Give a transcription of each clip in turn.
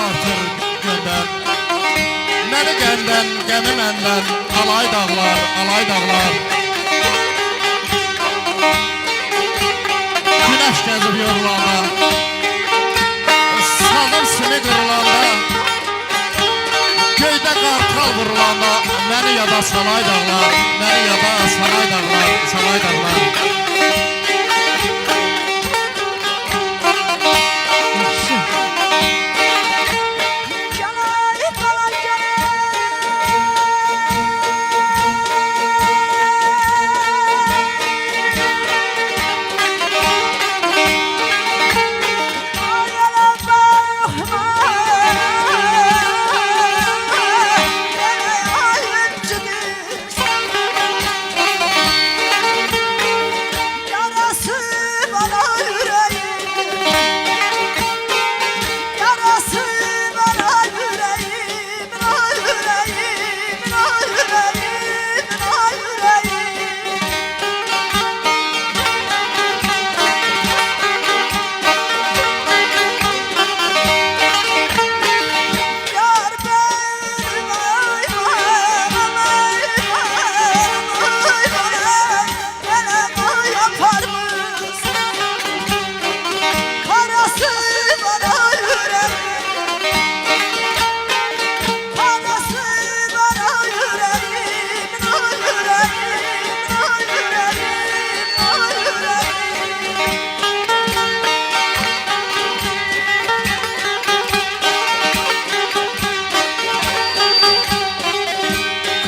artır gündən. Məni qəndən, qəmi məndən, alay dağlar, alay dağlar. Güneş gəzib yorulanda, sazın simi qırılanda, göydə qartal vurulanda, məni yada salay dağlar, məni yada salay dağlar, salay dağlar.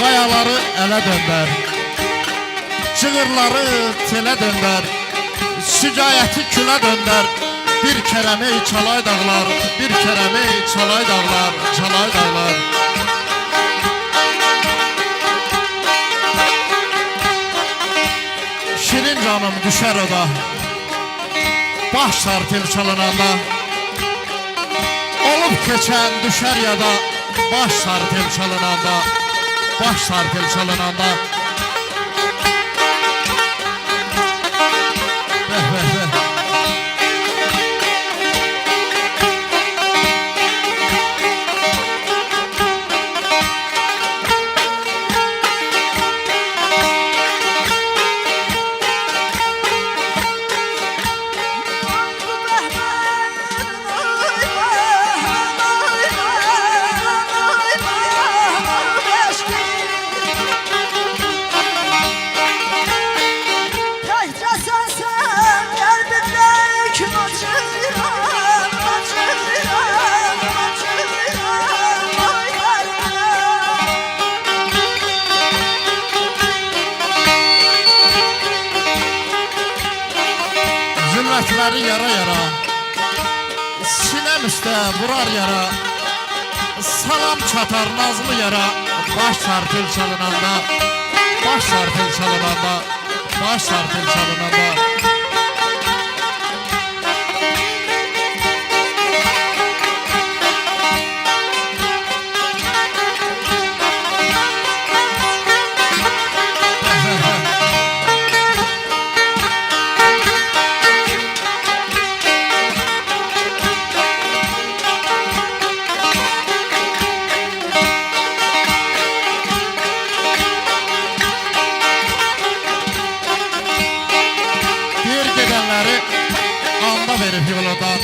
Qayaları ələ döndər, çığırları telə döndər, şikayəti külə döndər. Bir kərəmi çalay dağlar, bir kərəmi çalay dağlar, çalay dağlar. Şirin canım düşər oda, baş sartil çalınanda. Olub keçən düşər yada, baş sartil çalınanda. Baş sartil çalınanda. Bəh, bəh, bəh. Zülmətləri yara yara, sinem üstə vurar yara. Salam çatar nazlı yara, baş sartil çalınanda. Baş sartil çalınanda, baş sartil çalınanda. Anda verib yoladan,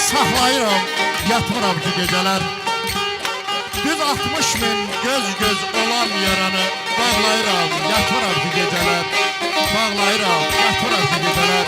saxlayıram, yatmıram ki gecələr. 160.000 göz olan yaranı bağlayıram, yatmıram ki gecələr. Bağlayıram, yatmıram ki gecələr.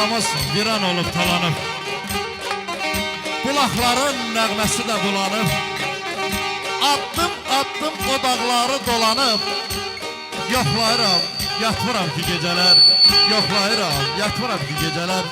yuvamız viran olub talanıb. Bulaqların nəğməsi də bulanıb. Addım addım o dağları dolanıb. Yoxlayıram, yatmıram ki gecələr. Yoxlayıram, yatmıram ki gecələr.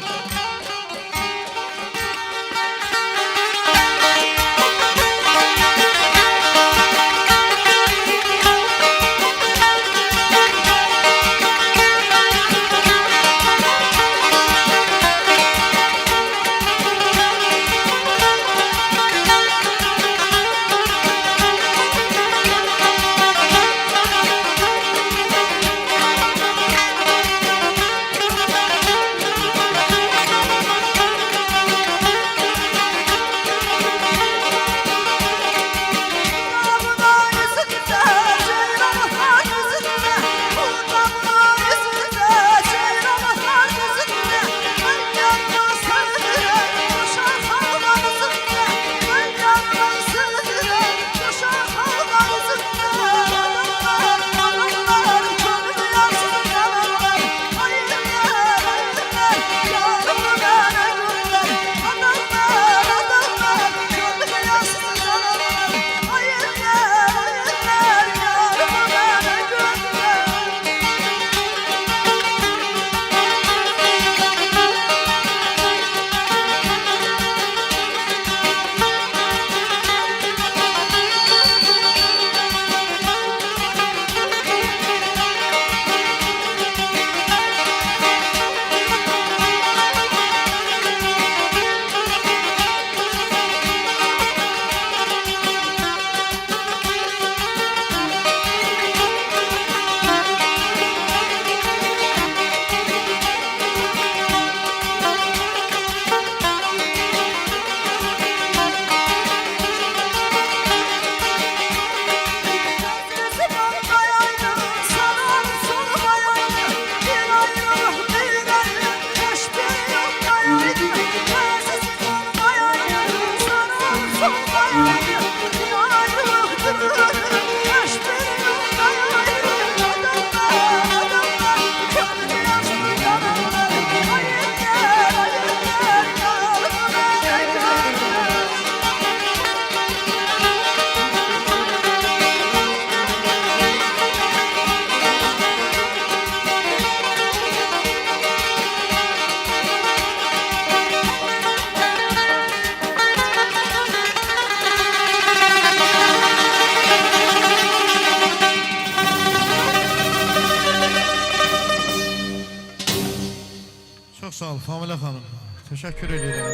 Çok sağ ol Famile Hanım. Teşekkür ederim.